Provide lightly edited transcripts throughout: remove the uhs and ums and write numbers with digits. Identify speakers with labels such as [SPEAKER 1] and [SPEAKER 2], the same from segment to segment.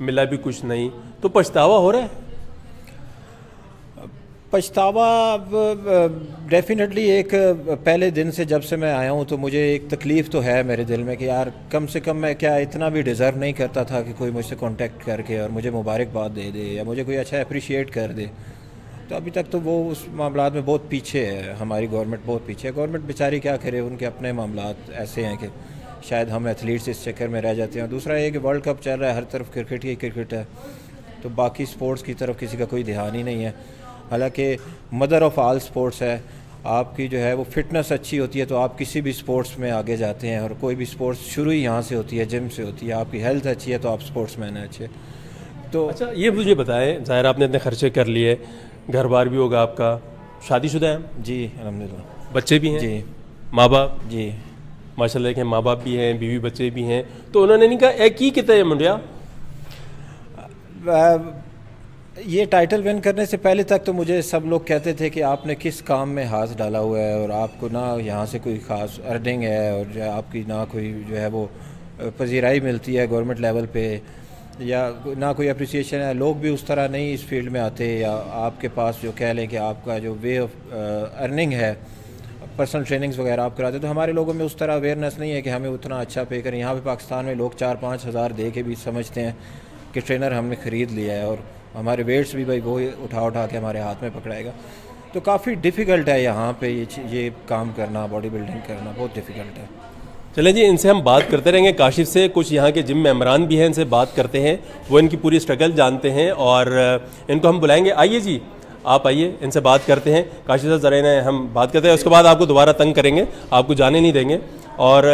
[SPEAKER 1] ملا بھی کچھ نہیں, تو پچھتاوا ہو رہا ہے؟
[SPEAKER 2] پچھتاوا ڈیفینیٹلی ایک پہلے دن سے جب سے میں آیا ہوں تو مجھے ایک تکلیف تو ہے میرے دل میں کہ یار کم سے کم میں کیا اتنا بھی ڈیزرو نہیں کرتا تھا کہ کوئی مجھ سے کانٹیکٹ کر کے اور مجھے مبارکباد دے دے یا مجھے کوئی اچھا اپریشیٹ کر دے. تو ابھی تک تو وہ اس معاملات میں بہت پیچھے ہے, ہماری گورنمنٹ بہت پیچھے ہے. گورنمنٹ بیچاری کیا کرے, ان کے اپنے معاملات ایسے ہیں کہ شاید ہم ایتھلیٹس اس چکر میں رہ جاتے ہیں. دوسرا یہ کہ ورلڈ کپ چل رہا ہے, ہر طرف کرکٹ ہی کرکٹ ہے, تو باقی سپورٹس کی طرف کسی کا کوئی دھیان ہی نہیں ہے. حالانکہ مدر آف آل سپورٹس ہے. آپ کی جو ہے وہ فٹنس اچھی ہوتی ہے تو آپ کسی بھی سپورٹس میں آگے جاتے ہیں, اور کوئی بھی سپورٹس شروع ہی یہاں سے ہوتی ہے, جم سے ہوتی ہے. آپ کی ہیلتھ اچھی ہے تو آپ سپورٹس مین ہیں اچھے. تو
[SPEAKER 1] اچھا یہ مجھے بتائیں, ظاہر آپ نے اتنے خرچے کر لیے, گھر بار بھی ہوگا آپ کا, شادی شدہ ہیں؟
[SPEAKER 2] جی الحمدللہ.
[SPEAKER 1] بچے بھی ہیں؟
[SPEAKER 2] جی.
[SPEAKER 1] ماں باپ؟
[SPEAKER 2] جی
[SPEAKER 1] ماشاء اللہ کہ ماں باپ بھی ہیں, بیوی بچے بھی ہیں, تو انہوں نے نہیں کہا ایک ہی کتنا ہے منڈیا؟
[SPEAKER 2] یہ ٹائٹل ون کرنے سے پہلے تک تو مجھے سب لوگ کہتے تھے کہ آپ نے کس کام میں ہاتھ ڈالا ہوا ہے, اور آپ کو نہ یہاں سے کوئی خاص ارننگ ہے, اور جو آپ کی نہ کوئی جو ہے وہ پذیرائی ملتی ہے گورنمنٹ لیول پہ, یا نہ کوئی اپریسیشن ہے. لوگ بھی اس طرح نہیں اس فیلڈ میں آتے, یا آپ کے پاس جو کہہ لیں کہ آپ کا جو وے آف ارننگ ہے, پرسنل ٹریننگز وغیرہ آپ کراتے, تو ہمارے لوگوں میں اس طرح اویئرنیس نہیں ہے کہ ہمیں اتنا اچھا پے کریں. یہاں پہ پاکستان میں لوگ 4-5 ہزار دے کے بھی سمجھتے ہیں کہ ٹرینر ہم نے خرید لیا ہے, اور ہمارے ویٹس بھی بھائی وہ اٹھا کے ہمارے ہاتھ میں پکڑائے گا. تو کافی ڈیفیکلٹ ہے یہاں پہ یہ کام کرنا, باڈی بلڈنگ کرنا بہت ڈیفیکلٹ ہے.
[SPEAKER 1] چلیں جی, ان سے ہم بات کرتے رہیں گے. کاشف سے کچھ یہاں کے جم ممبران بھی ہیں, ان سے بات کرتے ہیں, وہ ان کی پوری اسٹرگل جانتے ہیں, اور ان کو ہم بلائیں گے. آئیے جی, آپ آئیے, ان سے بات کرتے ہیں. کاشف صاحب ذرا انہیں ہم بات کرتے ہیں, اس کے بعد آپ کو دوبارہ تنگ کریں گے, آپ کو جانے نہیں دیں گے. اور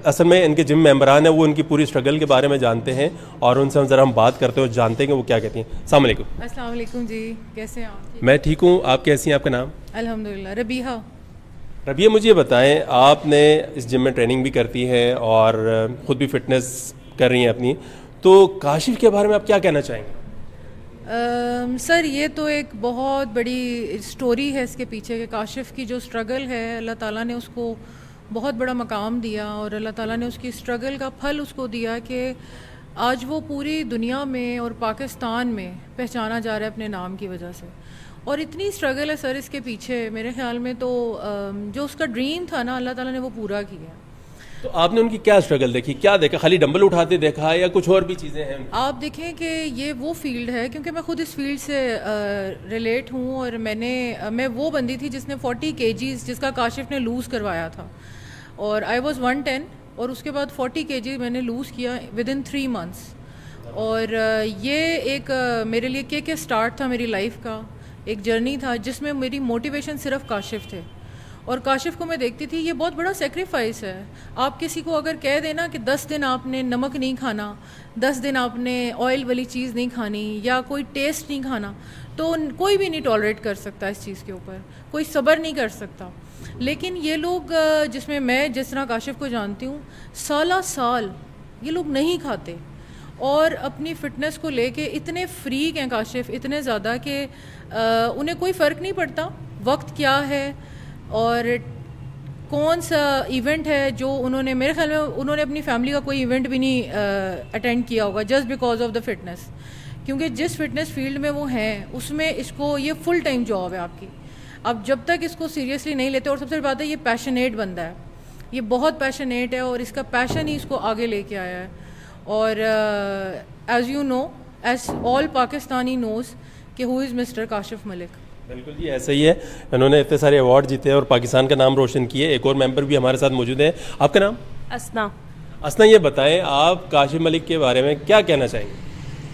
[SPEAKER 1] اصل میں ان کے جم ممبران ہیں, وہ ان کی پوری اسٹرگل کے بارے میں جانتے ہیں, اور ان سے ہم ذرا ہم بات کرتے ہیں اور جانتے ہیں کہ وہ کیا کہتی ہیں. السلام علیکم.
[SPEAKER 3] السلام علیکم جی, کیسے ہیں آپ؟
[SPEAKER 1] میں ٹھیک ہوں, آپ کیسی ہیں؟ آپ کا نام؟
[SPEAKER 3] الحمدللہ. ربیحہ.
[SPEAKER 1] ربیہ, مجھے یہ بتائیں, آپ نے اس جم میں ٹریننگ بھی کرتی ہیں اور خود بھی فٹنس کر رہی ہیں اپنی, تو کاشف کے بارے میں آپ کیا کہنا چاہیں گے؟
[SPEAKER 3] سر یہ تو ایک بہت بڑی اسٹوری ہے اس کے پیچھے, کہ کاشف کی جو اسٹرگل ہے اللہ تعالیٰ نے اس کو بہت بڑا مقام دیا, اور اللہ تعالیٰ نے اس کی اسٹرگل کا پھل اس کو دیا کہ آج وہ پوری دنیا میں اور پاکستان میں پہچانا جا رہا ہے اپنے نام کی وجہ سے. اور اتنی اسٹرگل ہے سر اس کے پیچھے, میرے خیال میں تو جو اس کا ڈریم تھا نا, اللہ تعالیٰ نے وہ پورا کیا.
[SPEAKER 1] تو آپ نے ان کی کیا اسٹرگل دیکھی, کیا دیکھا؟ خالی ڈمبل اٹھاتے دیکھا یا کچھ اور بھی چیزیں ہیں؟
[SPEAKER 3] آپ دیکھیں کہ یہ وہ فیلڈ ہے, کیونکہ میں خود اس فیلڈ سے ریلیٹ ہوں, اور میں وہ بندی تھی جس نے 40 kgs جس کا کاشف نے لوز کروایا تھا, اور آئی واز 110, اور اس کے بعد 40 kg میں نے لوز کیا ودن 3 months. اور یہ ایک میرے لیے کہ اسٹارٹ تھا میری لائف کا, ایک جرنی تھا جس میں میری موٹیویشن صرف کاشف تھے. اور کاشف کو میں دیکھتی تھی, یہ بہت بڑا سیکریفائس ہے. آپ کسی کو اگر کہہ دینا کہ 10 دن آپ نے نمک نہیں کھانا, 10 دن آپ نے آئل والی چیز نہیں کھانی, یا کوئی ٹیسٹ نہیں کھانا, تو کوئی بھی نہیں ٹالریٹ کر سکتا اس چیز کے اوپر, کوئی صبر نہیں کر سکتا. لیکن یہ لوگ, جس میں جس طرح کاشف کو جانتی ہوں, سال یہ لوگ نہیں کھاتے, اور اپنی فٹنس کو لے کے اتنے فریک ہیں کاشف, اتنے زیادہ کہ انہیں کوئی فرق نہیں پڑتا وقت کیا ہے اور کون سا ایونٹ ہے. جو انہوں نے, میرے خیال میں انہوں نے اپنی فیملی کا کوئی ایونٹ بھی نہیں اٹینڈ کیا ہوگا just because of the fitness, کیونکہ جس فٹنس فیلڈ میں وہ ہیں اس میں اس کو یہ فل ٹائم جاب ہے آپ کی. اب جب تک اس کو سیریسلی نہیں لیتے, اور سب سے بڑی بات ہے یہ پیشنیٹ بندہ ہے, یہ بہت پیشنیٹ ہے, اور اس کا پیشن ہی اس کو آگے لے کے آیا ہے. اور as you know, as all Pakistani knows کہ ہو از مسٹر کاشف ملک.
[SPEAKER 1] بالکل جی, ایسا ہی ہے. انہوں نے اتنے سارے ایوارڈ جیتے اور پاکستان کا نام روشن کیے. ایک اور ممبر بھی ہمارے ساتھ موجود ہیں. آپ کا نام؟
[SPEAKER 4] اسنا.
[SPEAKER 1] اسنا, یہ بتائیں آپ کاشف ملک کے بارے میں کیا کہنا چاہیں گے؟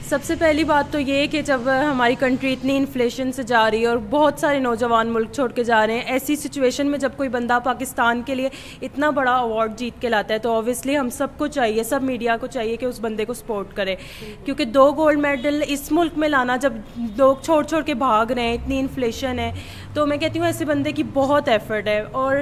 [SPEAKER 4] سب سے پہلی بات تو یہ کہ جب ہماری کنٹری اتنی انفلیشن سے جا رہی ہے اور بہت سارے نوجوان ملک چھوڑ کے جا رہے ہیں, ایسی سچویشن میں جب کوئی بندہ پاکستان کے لیے اتنا بڑا ایوارڈ جیت کے لاتا ہے, تو اوبویسلی ہم سب کو چاہیے, سب میڈیا کو چاہیے کہ اس بندے کو سپورٹ کرے. کیونکہ 2 گولڈ میڈل اس ملک میں لانا, جب لوگ چھوڑ کے بھاگ رہے ہیں, اتنی انفلیشن ہے, تو میں کہتی ہوں ایسے بندے کی بہت ایفرٹ ہے. اور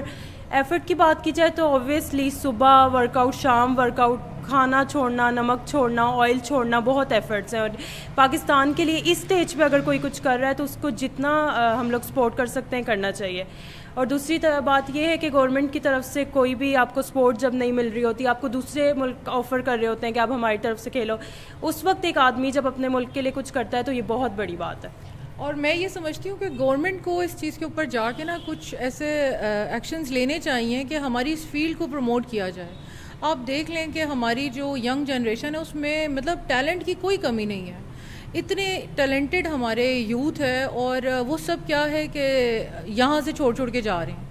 [SPEAKER 4] ایفرٹ کی بات کی جائے تو اوبویسلی صبح ورک آؤٹ, شام ورک آؤٹ, کھانا چھوڑنا, نمک چھوڑنا, آئل چھوڑنا, بہت ایفرٹس ہیں. اور پاکستان کے لیے اس اسٹیج پہ اگر کوئی کچھ کر رہا ہے تو اس کو جتنا ہم لوگ سپورٹ کر سکتے ہیں کرنا چاہیے. اور دوسری بات یہ ہے کہ گورنمنٹ کی طرف سے کوئی بھی آپ کو سپورٹ جب نہیں مل رہی ہوتی, آپ کو دوسرے ملک آفر کر رہے ہوتے ہیں کہ آپ ہماری طرف سے کھیلو, اس وقت ایک آدمی جب اپنے ملک کے لیے کچھ کرتا ہے تو یہ بہت بڑی بات ہے.
[SPEAKER 3] اور میں یہ سمجھتی ہوں کہ گورنمنٹ کو اس چیز کے اوپر جا کے نا کچھ ایسے ایکشنز لینے چاہیے کہ ہماری اس فیلڈ کو پروموٹ کیا جائے. آپ دیکھ لیں کہ ہماری جو ینگ جنریشن ہے اس میں مطلب ٹیلنٹ کی کوئی کمی نہیں ہے, اتنے ٹیلنٹڈ ہمارے یوتھ ہے, اور وہ سب کیا ہے کہ یہاں سے چھوڑ کے جا رہے ہیں.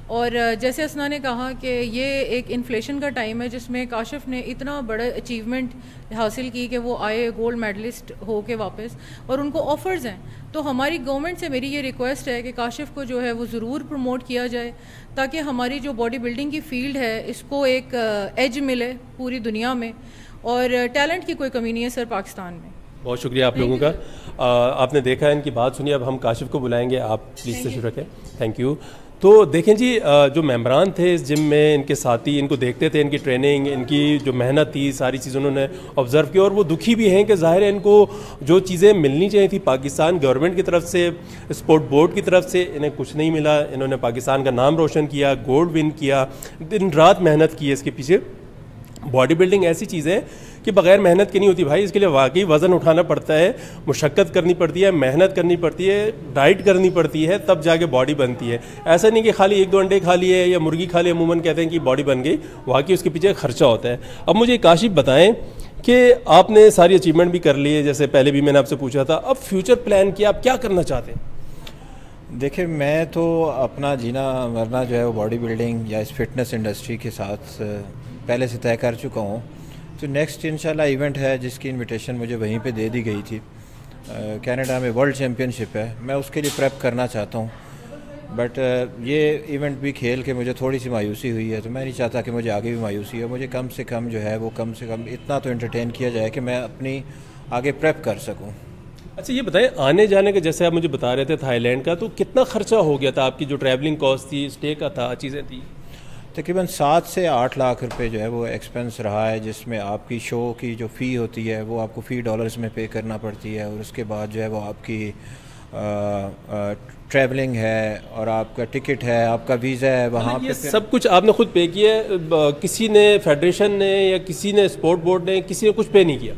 [SPEAKER 3] اور جیسے اسنا نے کہا کہ یہ ایک انفلیشن کا ٹائم ہے جس میں کاشف نے اتنا بڑا اچیومنٹ حاصل کی کہ وہ آئے گولڈ میڈلسٹ ہو کے واپس, اور ان کو آفرز ہیں. تو ہماری گورنمنٹ سے میری یہ ریکویسٹ ہے کہ کاشف کو جو ہے وہ ضرور پروموٹ کیا جائے تاکہ ہماری جو باڈی بلڈنگ کی فیلڈ ہے اس کو ایک ایج ملے پوری دنیا میں. اور ٹیلنٹ کی کوئی کمی نہیں ہے سر پاکستان میں.
[SPEAKER 1] بہت شکریہ آپ لوگوں کا. آپ نے دیکھا ان کی بات سنی, اب ہم کاشف کو بلائیں گے, آپ پلیز تشریف رکھیں. Thank you. تو دیکھیں جی, جو ممبران تھے اس جم میں, ان کے ساتھی ان کو دیکھتے تھے, ان کی ٹریننگ, ان کی جو محنت تھی, ساری چیزیں انہوں نے آبزرو کی, اور وہ دکھی بھی ہیں کہ ظاہر ہے ان کو جو چیزیں ملنی چاہیے تھی پاکستان گورنمنٹ کی طرف سے, اسپورٹ بورڈ کی طرف سے, انہیں کچھ نہیں ملا. انہوں نے پاکستان کا نام روشن کیا, گولڈ ون کیا, دن رات محنت کی ہے اس کے پیچھے. باڈی بلڈنگ ایسی چیز ہے کہ بغیر محنت کی نہیں ہوتی بھائی. اس کے لیے واقعی وزن اٹھانا پڑتا ہے, مشقت کرنی پڑتی ہے, محنت کرنی پڑتی ہے, ڈائٹ کرنی پڑتی ہے, تب جا کے باڈی بنتی ہے. ایسا نہیں کہ خالی 1-2 انڈے کھا لیے یا مرغی کھا لیے عموماً کہتے ہیں کہ باڈی بن گئی, واقعی اس کے پیچھے خرچہ ہوتا ہے. اب مجھے کاشف بتائیں کہ آپ نے ساری اچیومنٹ بھی کر لی ہے, جیسے پہلے بھی میں نے آپ سے پوچھا تھا, اب فیوچر پلان کیا, آپ کیا کرنا چاہتے ہیں؟
[SPEAKER 2] دیکھیں, میں تو اپنا جینا مرنا جو ہے وہ باڈی بلڈنگ یا اس فٹنس انڈسٹری کے ساتھ پہلے سے طے کر چکا ہوں. تو نیکسٹ انشاءاللہ ایونٹ ہے جس کی انویٹیشن مجھے وہیں پہ دے دی گئی تھی, کینیڈا میں ورلڈ چیمپئن شپ ہے. میں اس کے لیے پریپ کرنا چاہتا ہوں, بٹ یہ ایونٹ بھی کھیل کے مجھے تھوڑی سی مایوسی ہوئی ہے. تو میں نہیں چاہتا کہ مجھے آگے بھی مایوسی ہو. مجھے کم سے کم جو ہے وہ کم سے کم اتنا تو انٹرٹین کیا جائے کہ میں اپنی آگے پریپ کر سکوں.
[SPEAKER 1] اچھا یہ بتائیں, آنے جانے کا جیسے آپ مجھے بتا رہے تھے تھائی لینڈ کا, تو کتنا خرچہ ہو گیا تھا آپ کی, جو ٹریولنگ کاسٹ تھی, اسٹے کا تھا, چیزیں تھیں؟
[SPEAKER 2] تقریباً 7 سے 8 لاکھ روپے جو ہے وہ ایکسپنس رہا ہے, جس میں آپ کی شو کی جو فی ہوتی ہے وہ آپ کو فی ڈالرز میں پے کرنا پڑتی ہے, اور اس کے بعد جو ہے وہ آپ کی ٹریولنگ ہے, اور آپ کا ٹکٹ ہے, آپ کا ویزا ہے, وہاں پہ
[SPEAKER 1] سب کچھ آپ نے خود پے کیا ہے؟ کسی نے, فیڈریشن نے یا کسی نے, اسپورٹ بورڈ نے, کسی نے کچھ پے نہیں کیا؟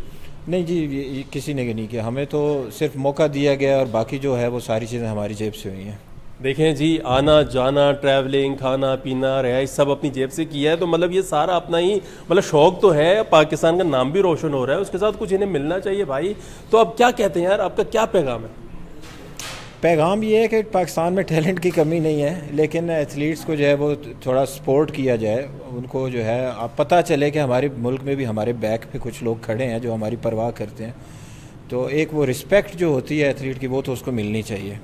[SPEAKER 2] نہیں جی, کسی نے نہیں کیا. ہمیں تو صرف موقع دیا گیا, اور باقی جو ہے وہ ساری چیزیں ہماری جیب سے ہوئی ہیں.
[SPEAKER 1] دیکھیں جی, آنا جانا, ٹریولنگ, کھانا پینا, رہائش, سب اپنی جیب سے کیا ہے. تو مطلب یہ سارا اپنا ہی مطلب شوق تو ہے, پاکستان کا نام بھی روشن ہو رہا ہے, اس کے ساتھ کچھ انہیں ملنا چاہیے بھائی. تو اب کیا کہتے ہیں یار, آپ کا کیا پیغام ہے؟
[SPEAKER 2] پیغام یہ ہے کہ پاکستان میں ٹیلنٹ کی کمی نہیں ہے, لیکن ایتھلیٹس کو جو ہے وہ تھوڑا سپورٹ کیا جائے. ان کو جو ہے آپ پتہ چلے کہ ہمارے ملک میں بھی ہمارے بیک پہ کچھ لوگ کھڑے ہیں جو ہماری پرواہ کرتے ہیں. تو ایک وہ رسپیکٹ جو ہوتی ہے ایتھلیٹ کی, وہ تو اس کو ملنی چاہیے.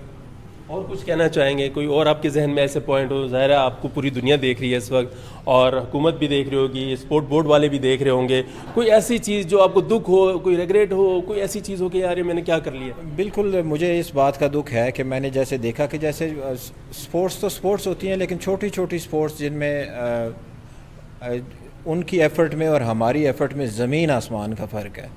[SPEAKER 1] اور کچھ کہنا چاہیں گے, کوئی اور آپ کے ذہن میں ایسے پوائنٹ ہو؟ ظاہر ہے آپ کو پوری دنیا دیکھ رہی ہے اس وقت, اور حکومت بھی دیکھ رہی ہوگی, اسپورٹ بورڈ والے بھی دیکھ رہے ہوں گے. کوئی ایسی چیز جو آپ کو دکھ ہو, کوئی ریگریٹ ہو, کوئی ایسی چیز ہو کہ یار میں نے کیا کر لیا؟
[SPEAKER 2] بالکل, مجھے اس بات کا دکھ ہے کہ میں نے جیسے دیکھا کہ جیسے سپورٹس تو سپورٹس ہوتی ہیں, لیکن چھوٹی چھوٹی سپورٹس جن میں ان کی ایفرٹ میں اور ہماری ایفرٹ میں زمین آسمان کا فرق ہے.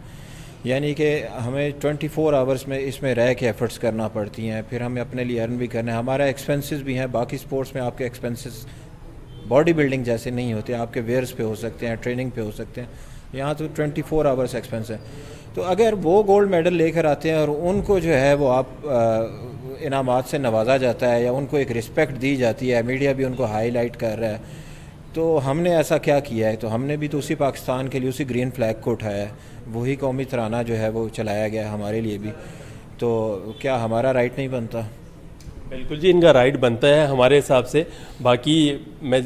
[SPEAKER 2] یعنی کہ ہمیں 24 آورس میں اس میں رہ کے ایفرٹس کرنا پڑتی ہیں, پھر ہمیں اپنے لیے ارن بھی کرنا ہے, ہمارا ایکسپنسز بھی ہیں. باقی سپورٹس میں آپ کے ایکسپنسز باڈی بلڈنگ جیسے نہیں ہوتے, آپ کے ویئرز پہ ہو سکتے ہیں, ٹریننگ پہ ہو سکتے ہیں. یہاں تو 24 آورس ایکسپنس ہے. تو اگر وہ گولڈ میڈل لے کر آتے ہیں اور ان کو جو ہے وہ آپ انعامات سے نوازا جاتا ہے, یا ان کو ایک رسپیکٹ دی جاتی ہے, میڈیا بھی ان کو ہائی لائٹ کر رہا ہے, تو ہم نے ایسا کیا کیا ہے؟ تو ہم نے بھی تو اسی پاکستان کے لیے اسی گرین فلیگ کو اٹھایا ہے, وہی قومی ترانہ جو ہے وہ چلایا گیا ہے ہمارے لیے بھی. تو کیا ہمارا رائٹ نہیں بنتا؟
[SPEAKER 1] بالکل جی, ان کا رائٹ بنتا ہے ہمارے حساب سے. باقی میں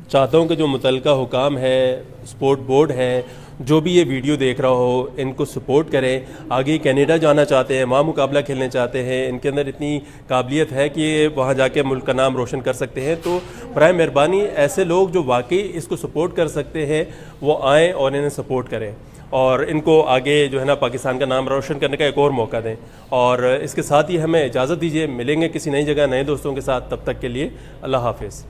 [SPEAKER 1] چاہتا ہوں کہ جو متعلقہ حکام ہے, اسپورٹ بورڈ ہے, جو بھی یہ ویڈیو دیکھ رہا ہو, ان کو سپورٹ کریں. آگے کینیڈا جانا چاہتے ہیں, وہاں مقابلہ کھیلنے چاہتے ہیں, ان کے اندر اتنی قابلیت ہے کہ وہاں جا کے ملک کا نام روشن کر سکتے ہیں. تو برائے مہربانی ایسے لوگ جو واقعی اس کو سپورٹ کر سکتے ہیں وہ آئیں اور انہیں سپورٹ کریں, اور ان کو آگے جو ہے نا پاکستان کا نام روشن کرنے کا ایک اور موقع دیں. اور اس کے ساتھ ہی ہمیں اجازت دیجیے, ملیں گے کسی نئی جگہ نئے دوستوں کے ساتھ. تب تک کے لیے اللہ حافظ.